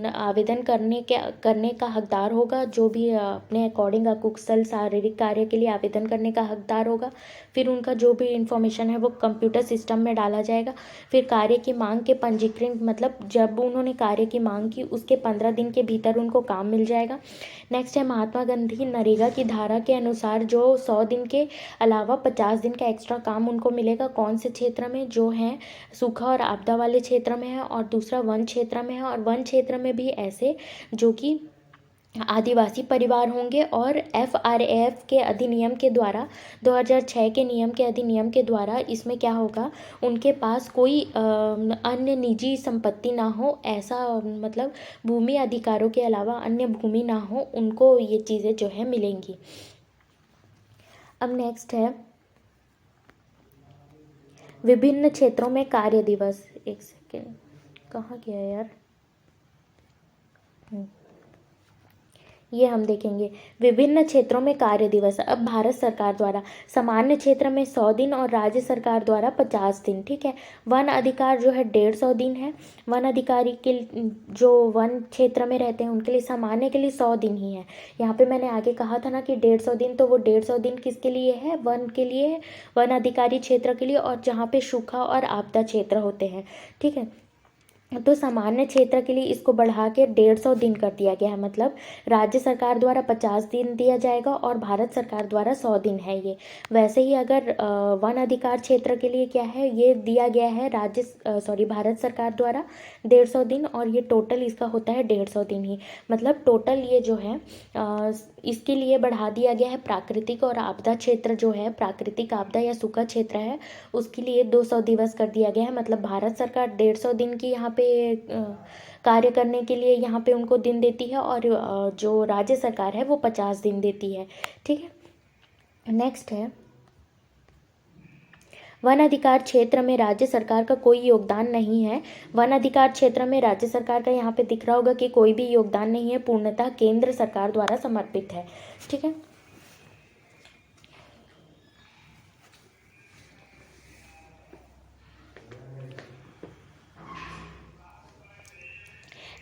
आवेदन करने का हकदार होगा, जो भी अपने अकॉर्डिंग अकुशल शारीरिक कार्य के लिए आवेदन करने का हकदार होगा, फिर उनका जो भी इंफॉर्मेशन है वो कंप्यूटर सिस्टम में डाला जाएगा। फिर कार्य की मांग के पंजीकृत, मतलब जब उन्होंने कार्य की मांग की उसके 15 दिन के भीतर उनको काम मिल जाएगा। नेक्स्ट है महात्मा गांधी नरेगा की धारा के अनुसार जो 100 दिन के अलावा 50 दिन का एक्स्ट्रा काम उनको मिलेगा, कौन से क्षेत्र में, जो है सूखा और आपदा वाले क्षेत्र में है, और दूसरा वन क्षेत्र में है। और वन क्षेत्र में भी ऐसे जो कि आदिवासी परिवार होंगे, और FRAF के अधिनियम के द्वारा 2006 के नियम के अधिनियम के द्वारा इसमें क्या होगा, उनके पास कोई अन्य निजी संपत्ति ना हो, ऐसा मतलब भूमि अधिकारों के अलावा अन्य भूमि ना हो, उनको ये चीज़ें जो है मिलेंगी। अब नेक्स्ट है विभिन्न क्षेत्रों में कार्य दिवस। एक सेकेंड, कहाँ गया यार, ये हम देखेंगे विभिन्न क्षेत्रों में कार्य दिवस। अब भारत सरकार द्वारा सामान्य क्षेत्र में 100 दिन और राज्य सरकार द्वारा 50 दिन, ठीक है। वन अधिकार जो है 150 दिन है। वन अधिकारी के जो वन क्षेत्र में रहते हैं उनके लिए सामान्य के लिए 100 दिन ही है। यहाँ पे मैंने आगे कहा था ना कि 150 दिन, तो वो 150 दिन किसके लिए है, वन के लिए है, वन अधिकारी क्षेत्र के लिए, और जहाँ पे सूखा और आपदा क्षेत्र होते हैं, ठीक है। तो सामान्य क्षेत्र के लिए इसको बढ़ा के 150 दिन कर दिया गया है, मतलब राज्य सरकार द्वारा 50 दिन दिया जाएगा और भारत सरकार द्वारा 100 दिन है ये। वैसे ही अगर वन अधिकार क्षेत्र के लिए क्या है, ये दिया गया है भारत सरकार द्वारा 150 दिन, और ये टोटल इसका होता है 150 दिन ही। मतलब टोटल ये जो है इसके लिए बढ़ा दिया गया है प्राकृतिक और आपदा क्षेत्र जो है, प्राकृतिक आपदा या सूखा क्षेत्र है, उसके लिए 200 दिवस कर दिया गया है। मतलब भारत सरकार 150 दिन की यहाँ पे कार्य करने के लिए यहाँ पे उनको दिन देती है, और जो राज्य सरकार है वो 50 दिन देती है, ठीक है। नेक्स्ट है वन अधिकार क्षेत्र में राज्य सरकार का कोई योगदान नहीं है। वन अधिकार क्षेत्र में राज्य सरकार का यहाँ पे दिख रहा होगा कि कोई भी योगदान नहीं है, पूर्णतः केंद्र सरकार द्वारा समर्पित है, ठीक है।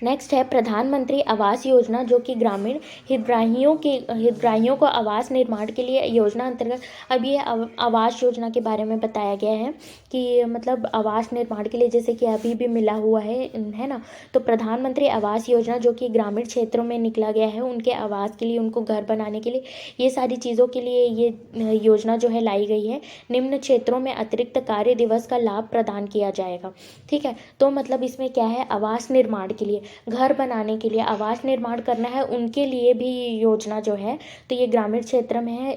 नेक्स्ट है प्रधानमंत्री आवास योजना, जो कि ग्रामीण हितग्राहियों को आवास निर्माण के लिए योजना अंतर्गत। अब ये आवास योजना के बारे में बताया गया है कि मतलब आवास निर्माण के लिए जैसे कि अभी भी मिला हुआ है ना। तो प्रधानमंत्री आवास योजना जो कि ग्रामीण क्षेत्रों में निकला गया है, उनके आवास के लिए, उनको घर बनाने के लिए, ये सारी चीज़ों के लिए ये योजना जो है लाई गई है। निम्न क्षेत्रों में अतिरिक्त कार्य दिवस का लाभ प्रदान किया जाएगा, ठीक है। तो मतलब इसमें क्या है, आवास निर्माण के लिए, घर बनाने के लिए, आवास निर्माण करना है उनके लिए भी योजना जो है, तो ये ग्रामीण क्षेत्र में है।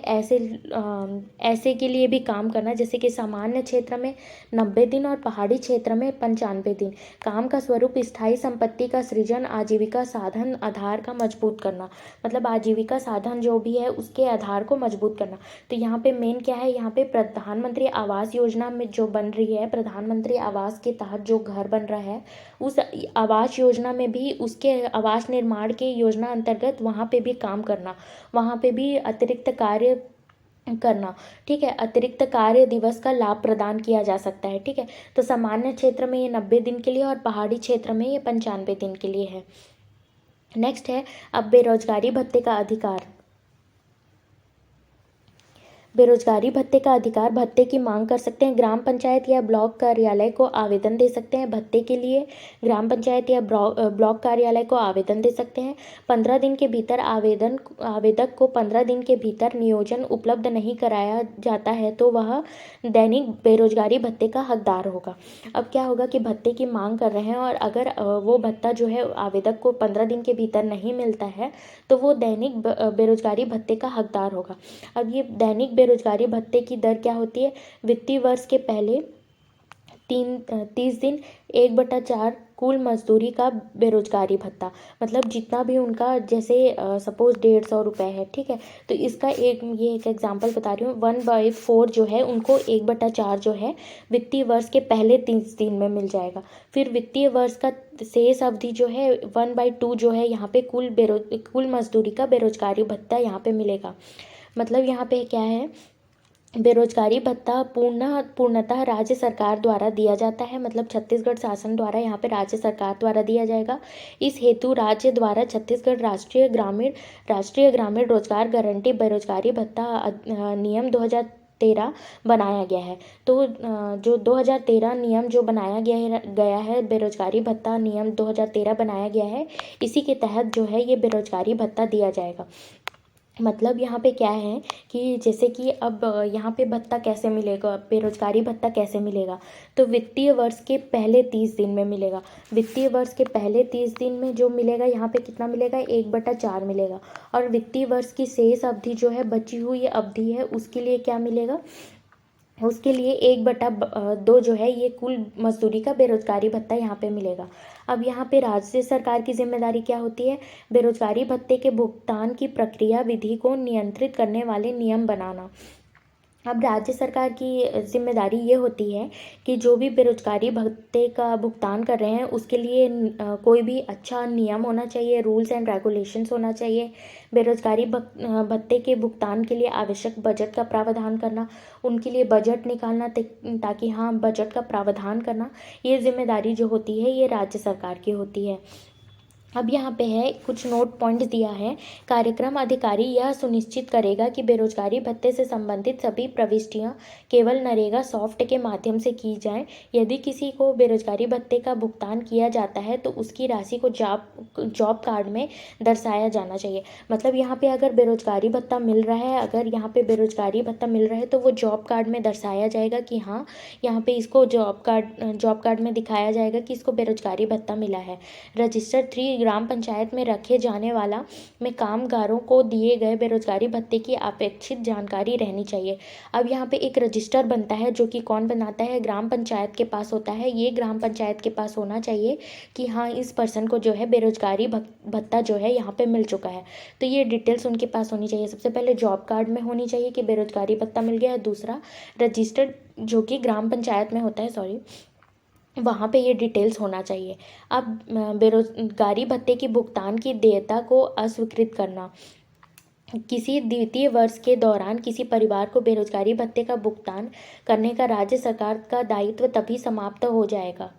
ऐसे के लिए भी काम करना, जैसे कि सामान्य क्षेत्र में 90 दिन और पहाड़ी क्षेत्र में 95 दिन। काम का स्वरूप स्थायी संपत्ति का सृजन, आजीविका साधन आधार का मजबूत करना, मतलब आजीविका साधन जो भी है उसके आधार को मजबूत करना। तो यहाँ पे मेन क्या है, यहाँ पे प्रधानमंत्री आवास योजना में जो बन रही है, प्रधानमंत्री आवास के तहत जो घर बन रहा है, उस आवास योजना में भी उसके आवास निर्माण के योजना अंतर्गत वहाँ पे भी काम करना, वहाँ पे भी अतिरिक्त कार्य करना, ठीक है। अतिरिक्त कार्य दिवस का लाभ प्रदान किया जा सकता है, ठीक है। तो सामान्य क्षेत्र में ये 90 दिन के लिए और पहाड़ी क्षेत्र में ये 95 दिन के लिए है। नेक्स्ट है अब बेरोजगारी भत्ते का अधिकार। बेरोजगारी भत्ते का अधिकार, भत्ते की मांग कर सकते हैं, ग्राम पंचायत या ब्लॉक कार्यालय को आवेदन दे सकते हैं। भत्ते के लिए ग्राम पंचायत या ब्लॉक कार्यालय को आवेदन दे सकते हैं। 15 दिन के भीतर आवेदक को 15 दिन के भीतर नियोजन उपलब्ध नहीं कराया जाता है तो वह दैनिक बेरोजगारी भत्ते का हकदार होगा। अब क्या होगा कि भत्ते की मांग कर रहे हैं और अगर वो भत्ता जो है आवेदक को 15 दिन के भीतर नहीं मिलता है तो वो दैनिक बेरोजगारी भत्ते का हकदार होगा। अब ये दैनिक बेरोजगारी भत्ते की दर क्या होती है, वित्तीय वर्ष के पहले 30 दिन 1/4 कुल मजदूरी का बेरोजगारी भत्ता। मतलब जितना भी उनका, जैसे सपोज 150 रुपये है, ठीक है, तो इसका ये एक एग्जांपल बता रही हूँ। 1/4 जो है उनको 1/4 जो है वित्तीय वर्ष के पहले 30 दिन में मिल जाएगा। फिर वित्तीय वर्ष का शेष अवधि जो है 1/2 जो है यहाँ पे कुल मजदूरी का बेरोजगारी भत्ता यहाँ पे मिलेगा। मतलब यहाँ पे क्या है, बेरोजगारी भत्ता पूर्णतः राज्य सरकार द्वारा दिया जाता है। मतलब छत्तीसगढ़ शासन द्वारा यहाँ पे राज्य सरकार द्वारा दिया जाएगा। इस हेतु राज्य द्वारा छत्तीसगढ़ राष्ट्रीय ग्रामीण रोजगार गारंटी बेरोजगारी भत्ता नियम 2013 बनाया गया है। तो जो 2013 नियम जो बनाया गया है बेरोजगारी भत्ता नियम 2013 बनाया गया है, इसी के तहत जो है ये बेरोजगारी भत्ता दिया जाएगा। मतलब यहाँ पे क्या है कि जैसे कि अब यहाँ पे भत्ता कैसे मिलेगा, बेरोजगारी भत्ता कैसे मिलेगा, तो वित्तीय वर्ष के पहले 30 दिन में मिलेगा। वित्तीय वर्ष के पहले 30 दिन में जो मिलेगा यहाँ पे कितना मिलेगा, 1/4 मिलेगा। और वित्तीय वर्ष की शेष अवधि जो है, बची हुई अवधि है, उसके लिए क्या मिलेगा, उसके लिए 1/2 जो है ये कुल मजदूरी का बेरोजगारी भत्ता यहाँ पे मिलेगा। अब यहाँ पे राज्य सरकार की जिम्मेदारी क्या होती है, बेरोजगारी भत्ते के भुगतान की प्रक्रिया विधि को नियंत्रित करने वाले नियम बनाना। अब राज्य सरकार की जिम्मेदारी ये होती है कि जो भी बेरोजगारी भत्ते का भुगतान कर रहे हैं उसके लिए कोई भी अच्छा नियम होना चाहिए, रूल्स एंड रेगुलेशंस होना चाहिए। बेरोजगारी भत्ते के भुगतान के लिए आवश्यक बजट का प्रावधान करना, उनके लिए बजट निकालना ताकि हाँ बजट का प्रावधान करना, ये जिम्मेदारी जो होती है ये राज्य सरकार की होती है। अब यहाँ पे है कुछ नोट पॉइंट दिया है। कार्यक्रम अधिकारी यह सुनिश्चित करेगा कि बेरोजगारी भत्ते से संबंधित सभी प्रविष्टियाँ केवल नरेगा सॉफ्ट के माध्यम से की जाएं। यदि किसी को बेरोजगारी भत्ते का भुगतान किया जाता है तो उसकी राशि को जॉब कार्ड में दर्शाया जाना चाहिए। मतलब यहाँ पे अगर बेरोजगारी भत्ता मिल रहा है, अगर यहाँ पे बेरोजगारी भत्ता मिल रहा है तो वो जॉब कार्ड में दर्शाया जाएगा कि हाँ यहाँ पे इसको जॉब कार्ड में दिखाया जाएगा कि इसको बेरोजगारी भत्ता मिला है। रजिस्टर 3 ग्राम पंचायत में रखे जाने वाला में कामगारों को दिए गए बेरोजगारी भत्ते की अपेक्षित जानकारी रहनी चाहिए। अब यहाँ पे एक रजिस्टर बनता है जो कि कौन बनाता है, ग्राम पंचायत के पास होता है। ये ग्राम पंचायत के पास होना चाहिए कि हाँ इस पर्सन को जो है बेरोजगारी भत्ता जो है यहाँ पे मिल चुका है। तो ये डिटेल्स उनके पास होनी चाहिए। सबसे पहले जॉब कार्ड में होनी चाहिए कि बेरोजगारी भत्ता मिल गया है। दूसरा रजिस्टर्ड जो कि ग्राम पंचायत में होता है, वहाँ पे ये डिटेल्स होना चाहिए। अब बेरोजगारी भत्ते की भुगतान की देयता को अस्वीकृत करना। किसी द्वितीय वर्ष के दौरान किसी परिवार को बेरोजगारी भत्ते का भुगतान करने का राज्य सरकार का दायित्व तभी समाप्त हो जाएगा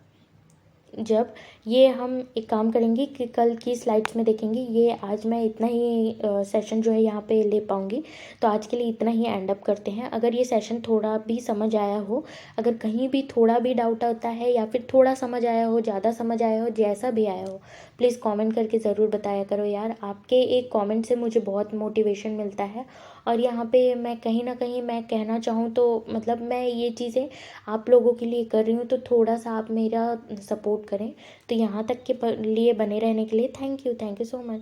जब ये हम एक काम करेंगे कि कल की स्लाइड्स में देखेंगे। ये आज मैं इतना ही सेशन जो है यहाँ पे ले पाऊँगी, तो आज के लिए इतना ही एंड अप करते हैं। अगर ये सेशन थोड़ा भी समझ आया हो, अगर कहीं भी थोड़ा भी डाउट आता है या फिर थोड़ा समझ आया हो, ज़्यादा समझ आया हो, जैसा भी आया हो, प्लीज़ कमेंट करके ज़रूर बताया करो यार। आपके एक कमेंट से मुझे बहुत मोटिवेशन मिलता है। और यहाँ पे मैं कहीं ना कहीं मैं कहना चाहूँ तो मतलब मैं ये चीज़ें आप लोगों के लिए कर रही हूँ, तो थोड़ा सा आप मेरा सपोर्ट करें। तो यहाँ तक के लिए बने रहने के लिए थैंक यू सो मच।